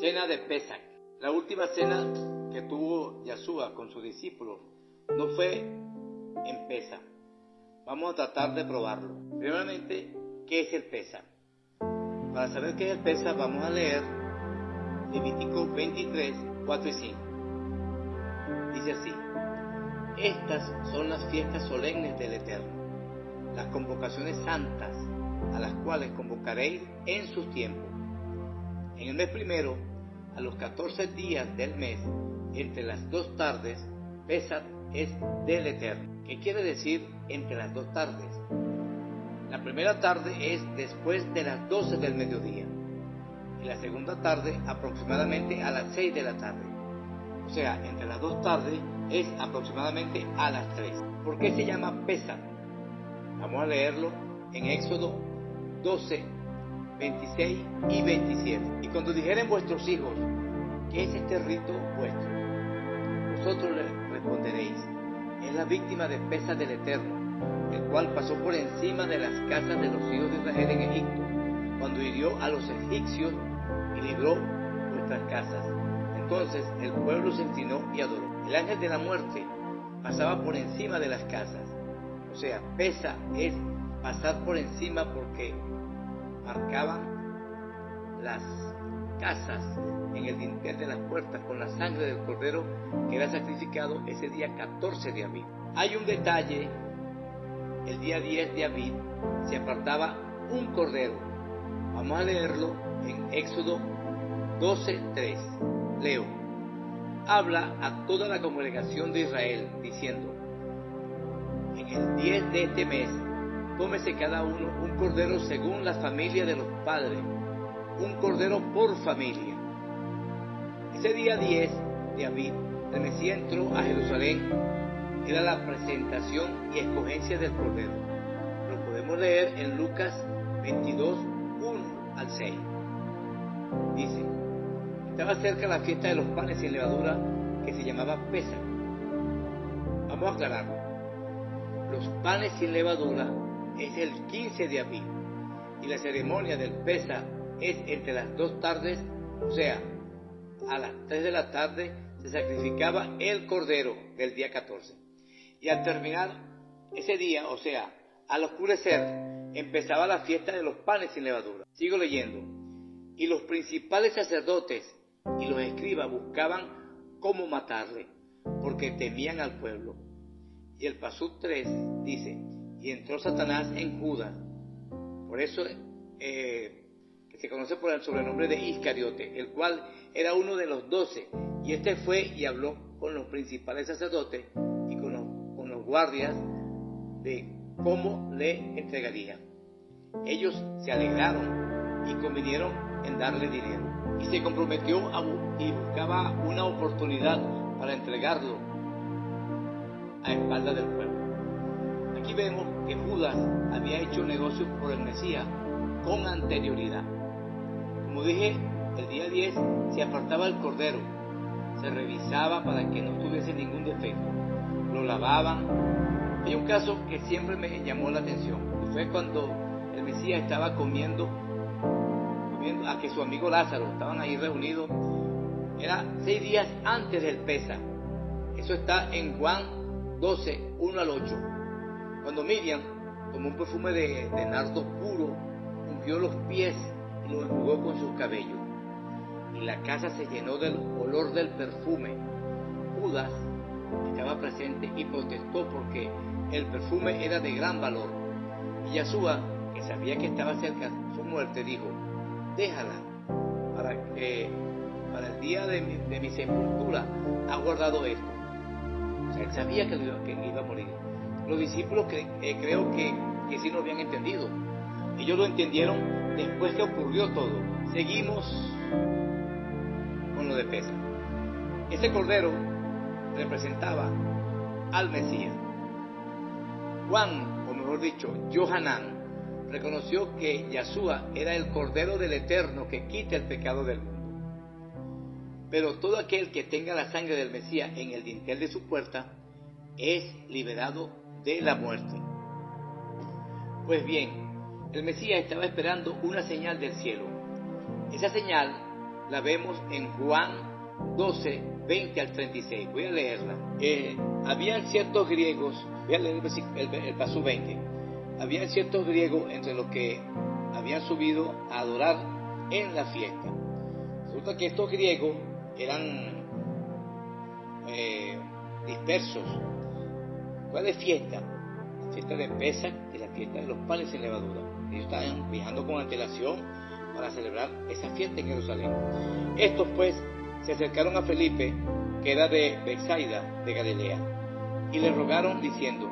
Cena de Pesach. La última cena que tuvo Yeshua con sus discípulos no fue en Pesach. Vamos a tratar de probarlo. Primeramente, ¿qué es el Pesach? Para saber qué es el Pesach, vamos a leer Levítico 23, 4 y 5. Dice así: estas son las fiestas solemnes del Eterno, las convocaciones santas, a las cuales convocaréis en sus tiempos. En el mes primero, a los 14 días del mes, entre las 2 tardes, Pesach es del Eterno. ¿Qué quiere decir entre las 2 tardes? La primera tarde es después de las 12 del mediodía, y la segunda tarde aproximadamente a las 6 de la tarde. O sea, entre las 2 tardes es aproximadamente a las 3. ¿Por qué se llama Pesach? Vamos a leerlo en Éxodo 12, 26 y 27. Y cuando dijeren vuestros hijos, ¿qué es este rito vuestro? Vosotros les responderéis: es la víctima de Pesach del Eterno, el cual pasó por encima de las casas de los hijos de Israel en Egipto, cuando hirió a los egipcios y libró vuestras casas. Entonces el pueblo se inclinó y adoró. El ángel de la muerte pasaba por encima de las casas. O sea, Pesach es pasar por encima, porque marcaban las casas en el dintel de las puertas con la sangre del cordero que era sacrificado ese día 14 de Abib. Hay un detalle: el día 10 de Abib se apartaba un cordero. Vamos a leerlo en Éxodo 12:3. Leo: habla a toda la congregación de Israel diciendo: en el 10 de este mes, tómese cada uno un cordero según la familia de los padres, un cordero por familia. Ese día 10 de Abib, el Mesías entró a Jerusalén. Era la presentación y escogencia del cordero. Lo podemos leer en Lucas 22, 1 al 6. Dice: estaba cerca la fiesta de los panes sin levadura, que se llamaba Pesach. Vamos a aclararlo. Los panes sin levadura es el 15 de Abib, y la ceremonia del Pesach es entre las 2 tardes, o sea, a las 3 de la tarde se sacrificaba el cordero del día 14. Y al terminar ese día, o sea, al oscurecer, empezaba la fiesta de los panes sin levadura. Sigo leyendo: y los principales sacerdotes y los escribas buscaban cómo matarle, porque temían al pueblo. Y el Pasuk 3 dice: y entró Satanás en Judas. Por eso que se conoce por el sobrenombre de Iscariote, el cual era uno de los 12. Y este fue y habló con los principales sacerdotes y con los guardias de cómo le entregaría. Ellos se alegraron y convinieron en darle dinero, y se comprometió y buscaba una oportunidad para entregarlo a espaldas del pueblo. Aquí vemos que Judas había hecho negocios por el Mesías con anterioridad. Como dije, el día 10 se apartaba el cordero, se revisaba para que no tuviese ningún defecto, lo lavaban. Hay un caso que siempre me llamó la atención, y fue cuando el Mesías estaba comiendo a que su amigo Lázaro, estaban ahí reunidos. Era 6 días antes del Pesach. Eso está en Juan 12, 1 al 8. Cuando Miriam tomó un perfume de nardo puro, ungió los pies y los enjugó con sus cabellos, y la casa se llenó del olor del perfume. Judas estaba presente y protestó porque el perfume era de gran valor. Y Yeshua, que sabía que estaba cerca su muerte, dijo: déjala, para el día de mi sepultura ha guardado esto. O sea, él sabía que iba a morir. Los discípulos creo que sí lo habían entendido. Ellos lo entendieron después que ocurrió todo. Seguimos con lo de Pesach. Ese cordero representaba al Mesías. Juan, o mejor dicho, Yohanan, reconoció que Yeshua era el Cordero del Eterno que quita el pecado del mundo. Pero todo aquel que tenga la sangre del Mesías en el dintel de su puerta es liberado de la muerte. Pues bien, el Mesías estaba esperando una señal del cielo. Esa señal la vemos en Juan 12, 20 al 36. Voy a leerla. Habían ciertos griegos, voy a leer el paso 20. Habían ciertos griegos entre los que habían subido a adorar en la fiesta. Resulta que estos griegos eran dispersos. ¿Cuál es fiesta? La fiesta de Pesach y la fiesta de los panes sin levadura. Ellos estaban viajando con antelación para celebrar esa fiesta en Jerusalén. Estos pues se acercaron a Felipe, que era de Betsaida, de Galilea, y le rogaron diciendo: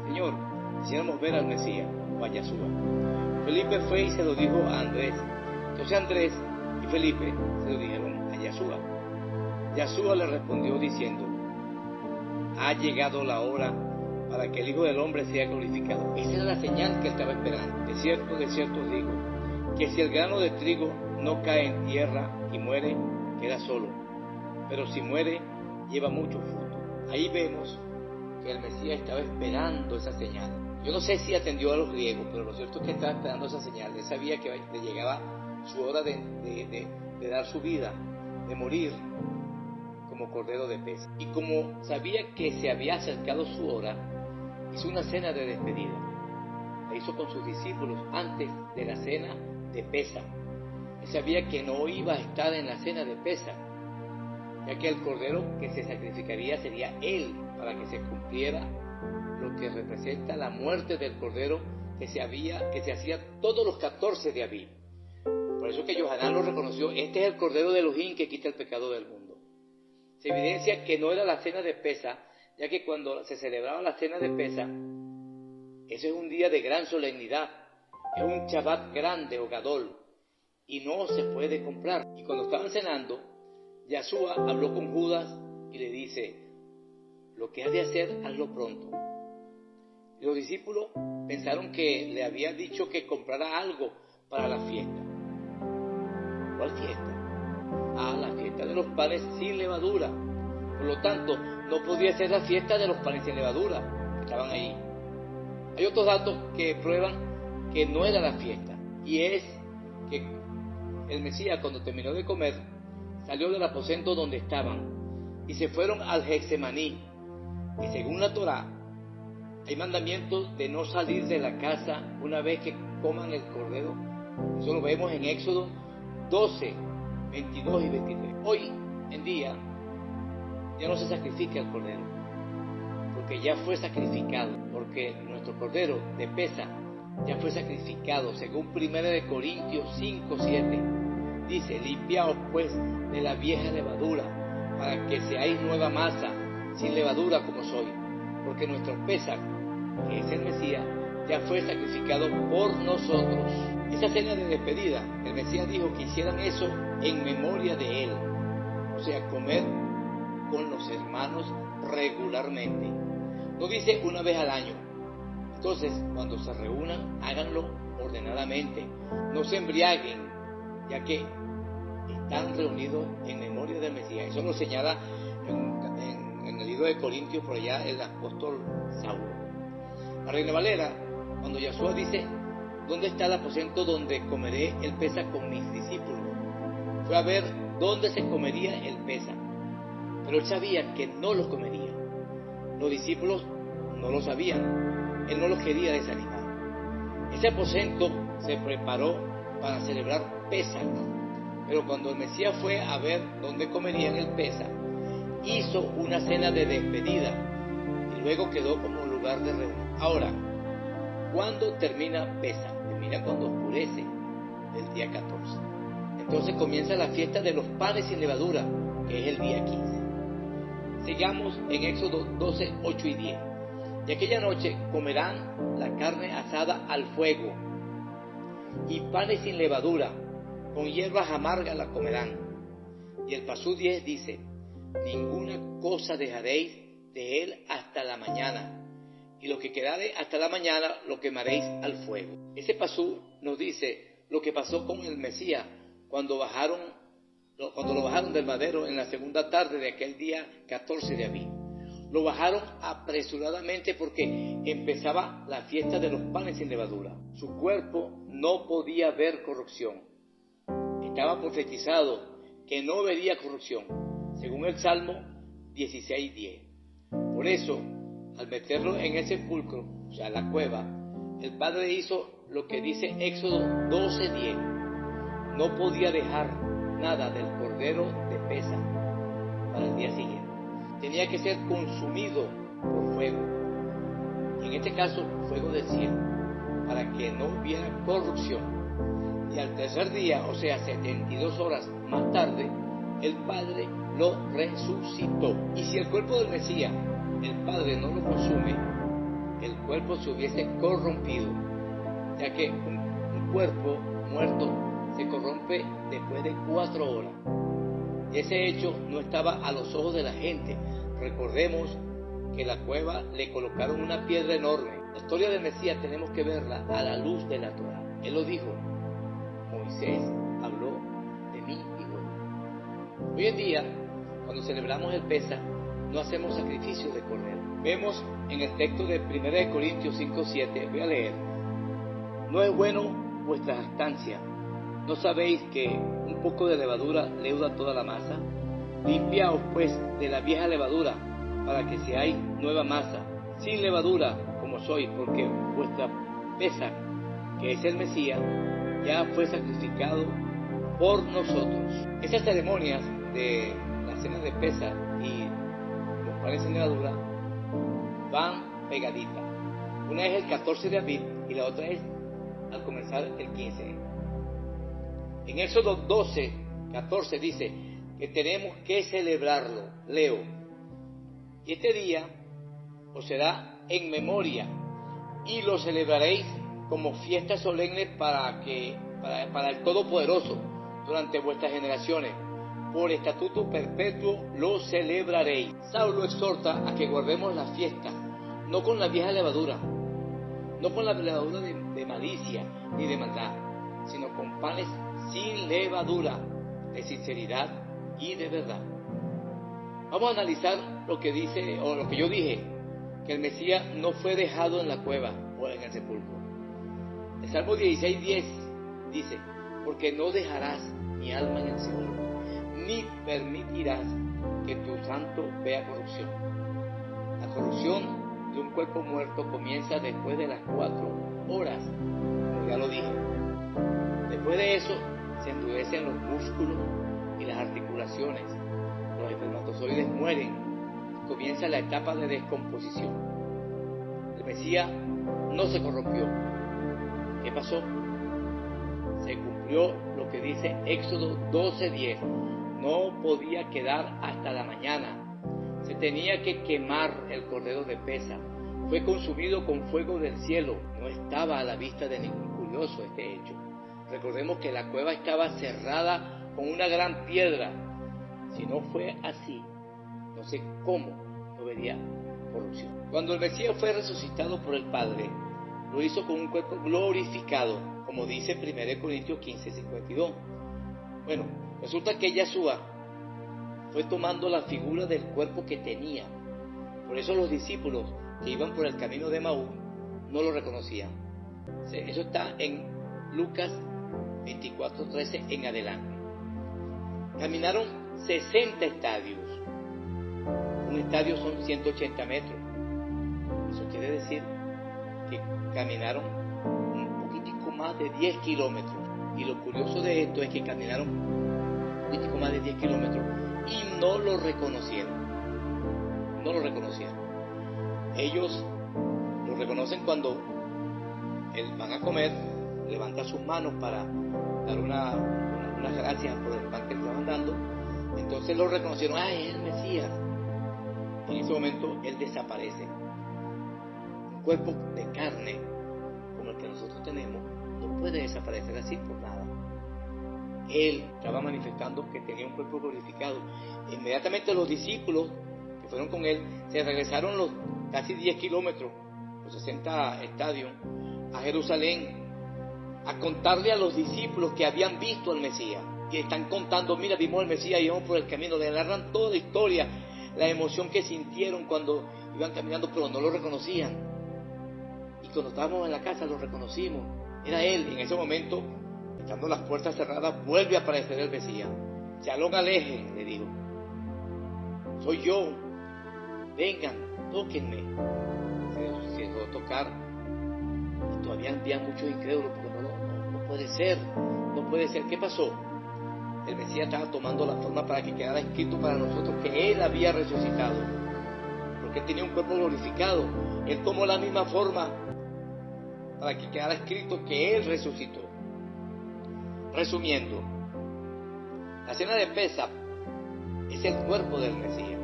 Señor, quisiéramos ver al Mesías, o a Yeshua. Felipe fue y se lo dijo a Andrés. Entonces Andrés y Felipe se lo dijeron a Yeshua. Yeshua le respondió diciendo: ha llegado la hora para que el Hijo del Hombre sea glorificado. Esa era la señal que él estaba esperando. De cierto os digo, que si el grano de trigo no cae en tierra y muere, queda solo, pero si muere, lleva mucho fruto. Ahí vemos que el Mesías estaba esperando esa señal. Yo no sé si atendió a los griegos, pero lo cierto es que estaba esperando esa señal. Él sabía que le llegaba su hora de dar su vida, de morir como cordero de Pesach. Y como sabía que se había acercado su hora, hizo una cena de despedida. La hizo con sus discípulos antes de la cena de Pesach. Él sabía que no iba a estar en la cena de Pesach, ya que el cordero que se sacrificaría sería él, para que se cumpliera lo que representa la muerte del cordero que se hacía todos los 14 de Abib. Por eso que Yohanan lo reconoció: este es el cordero de Elohim que quita el pecado del mundo. Se evidencia que no era la cena de Pesach, ya que cuando se celebraba la cena de Pesach, ese es un día de gran solemnidad, es un Shabbat grande o Gadol, y no se puede comprar. Y cuando estaban cenando, Yeshua habló con Judas y le dice: lo que has de hacer, hazlo pronto. Y los discípulos pensaron que le había dicho que comprara algo para la fiesta. ¿Cuál fiesta? La fiesta de los panes sin levadura. Por lo tanto, no podía ser la fiesta de los panes sin levadura que estaban ahí. Hay otros datos que prueban que no era la fiesta, y es que el Mesías, cuando terminó de comer, salió del aposento donde estaban y se fueron al Getsemaní. Y según la Torá, hay mandamientos de no salir de la casa una vez que coman el cordero. Eso lo vemos en Éxodo 12, 22 y 23. Hoy en día ya no se sacrifica el cordero, porque ya fue sacrificado, porque nuestro cordero de Pesach ya fue sacrificado, según 1 Corintios 5, 7. Dice: limpiaos pues de la vieja levadura, para que seáis nueva masa, sin levadura como soy, porque nuestro Pesach, que es el Mesías, ya fue sacrificado por nosotros. Esa cena de despedida, el Mesías dijo que hicieran eso en memoria de él, o sea, comer con los hermanos regularmente. No dice una vez al año. Entonces, cuando se reúnan, háganlo ordenadamente, no se embriaguen, ya que están reunidos en memoria del Mesías. Eso lo señala en el libro de Corintios, por allá, el apóstol Saulo. La Reina Valera, cuando Yeshua dice: ¿dónde está el aposento donde comeré el Pesach con mis discípulos?, fue a ver dónde se comería el Pesach, pero él sabía que no lo comería. Los discípulos no lo sabían, él no los quería desanimar. Ese aposento se preparó para celebrar Pesach, pero cuando el Mesías fue a ver dónde comerían el Pesach, hizo una cena de despedida y luego quedó como un lugar de reunión. Ahora, ¿cuándo termina Pesach? Termina cuando oscurece el día 14. Entonces comienza la fiesta de los panes sin levadura, que es el día 15. Sigamos en Éxodo 12, 8 y 10. Y aquella noche comerán la carne asada al fuego, y panes sin levadura, con hierbas amargas la comerán. Y el pasú 10 dice: ninguna cosa dejaréis de él hasta la mañana, y lo que quedare hasta la mañana lo quemaréis al fuego. Ese pasú nos dice lo que pasó con el Mesías cuando lo bajaron del madero en la segunda tarde de aquel día 14 de Abib. Lo bajaron apresuradamente porque empezaba la fiesta de los panes sin levadura. Su cuerpo no podía ver corrupción. Estaba profetizado que no vería corrupción, según el Salmo 16:10. Por eso, al meterlo en el sepulcro, o sea, la cueva, el Padre hizo lo que dice Éxodo 12:10. No podía dejar nada del cordero de pesa para el día siguiente. Tenía que ser consumido por fuego, y en este caso fuego del cielo, para que no hubiera corrupción. Y al tercer día, o sea 72 horas más tarde, el Padre lo resucitó. Y si el cuerpo del Mesías, el Padre no lo consume, el cuerpo se hubiese corrompido, ya que un cuerpo muerto se corrompe después de 4 horas. Y ese hecho no estaba a los ojos de la gente. Recordemos que en la cueva le colocaron una piedra enorme. La historia del Mesías tenemos que verla a la luz de la Torá. Él lo dijo: Moisés habló de mí y yo. Hoy en día, cuando celebramos el Pesaj, no hacemos sacrificios de cordero. Vemos en el texto de 1 Corintios 5:7, voy a leer: no es bueno vuestra jactancia. ¿No sabéis que un poco de levadura leuda toda la masa? Limpiaos pues de la vieja levadura, para que seáis nueva masa, sin levadura como sois, porque vuestra Pesaj, que es el Mesías, ya fue sacrificado por nosotros. Esas ceremonias de la cena de Pesaj y los panes sin levadura van pegaditas. Una es el 14 de abril y la otra es al comenzar el 15. En Éxodo 12:14 dice que tenemos que celebrarlo. Leo: y este día os será en memoria, y lo celebraréis como fiesta solemne para el Todopoderoso durante vuestras generaciones. Por estatuto perpetuo lo celebraréis. Saulo exhorta a que guardemos la fiesta, no con la vieja levadura, no con la levadura de malicia ni de maldad, sino con panes sin levadura, de sinceridad y de verdad. Vamos a analizar lo que dice, o lo que yo dije, que el Mesías no fue dejado en la cueva o en el sepulcro. El Salmo 16:10 dice: porque no dejarás mi alma en el Seol, ni permitirás que tu santo vea corrupción. La corrupción de un cuerpo muerto comienza después de las 4 horas, como ya lo dije. Después de eso se endurecen los músculos y las articulaciones, los espermatozoides mueren y comienza la etapa de descomposición. El Mesías no se corrompió. ¿Qué pasó? Se cumplió lo que dice Éxodo 12:10. No podía quedar hasta la mañana. Se tenía que quemar el cordero de Pesaj. Fue consumido con fuego del cielo. No estaba a la vista de ningún curioso este hecho. Recordemos que la cueva estaba cerrada con una gran piedra. Si no fue así, no sé cómo no vería corrupción. Cuando el Mesías fue resucitado por el Padre, lo hizo con un cuerpo glorificado, como dice 1 Corintios 15:52. Bueno, resulta que Yeshua fue tomando la figura del cuerpo que tenía. Por eso los discípulos que iban por el camino de Maús no lo reconocían. Eso está en Lucas 24:13 en adelante. Caminaron 60 estadios. Un estadio son 180 metros. Eso quiere decir que caminaron un poquitico más de 10 kilómetros. Y lo curioso de esto es que caminaron un poquitico más de 10 kilómetros y no lo reconocieron. No lo reconocieron. Ellos lo reconocen cuando van a comer, levanta sus manos para dar unas gracias por el pan que le estaban dando. Entonces lo reconocieron: ¡ay, es el Mesías! En ese momento él desaparece. Un cuerpo de carne como el que nosotros tenemos no puede desaparecer así por nada. Él estaba manifestando que tenía un cuerpo glorificado. Inmediatamente los discípulos que fueron con él se regresaron los casi 10 kilómetros, los 60 estadios, a Jerusalén, a contarle a los discípulos que habían visto al Mesías. Y están contando: mira, vimos al Mesías, íbamos por el camino. Le narran toda la historia, la emoción que sintieron cuando iban caminando, pero no lo reconocían. Y cuando estábamos en la casa lo reconocimos, era él. Y en ese momento, estando las puertas cerradas, vuelve a aparecer el Mesías. Shalom Aleje, le dijo. Soy yo. Vengan, tóquenme. Se dejó tocar. Y todavía había muchos incrédulos, porque no puede ser. No puede ser. ¿Qué pasó? El Mesías estaba tomando la forma para que quedara escrito para nosotros que Él había resucitado. Porque Él tenía un cuerpo glorificado. Él tomó la misma forma para que quedara escrito que Él resucitó. Resumiendo, la cena de Pesaj es el cuerpo del Mesías.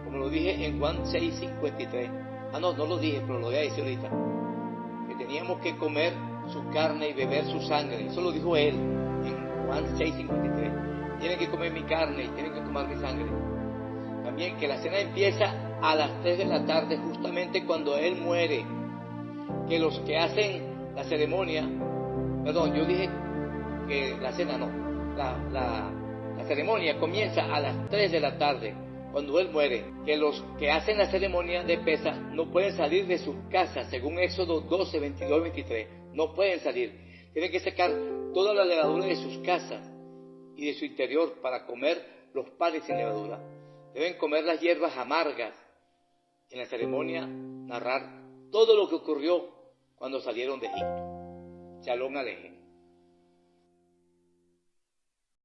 Como lo dije en Juan 6:53. No lo dije, pero lo voy a decir ahorita. Que teníamos que comer su carne y beber su sangre. Eso lo dijo Él en Juan 6:53. Tienen que comer mi carne y tienen que tomar mi sangre. También que la cena empieza a las 3 de la tarde, justamente cuando Él muere. Que los que hacen la ceremonia, yo dije que la cena la ceremonia comienza a las 3 de la tarde, cuando Él muere. Que los que hacen la ceremonia de Pesaj no pueden salir de sus casas, según Éxodo 12, 22 y 23. No pueden salir. Tienen que sacar toda la levadura de sus casas y de su interior para comer los panes sin levadura. Deben comer las hierbas amargas. En la ceremonia narrar todo lo que ocurrió cuando salieron de Egipto. Shalom Aleje.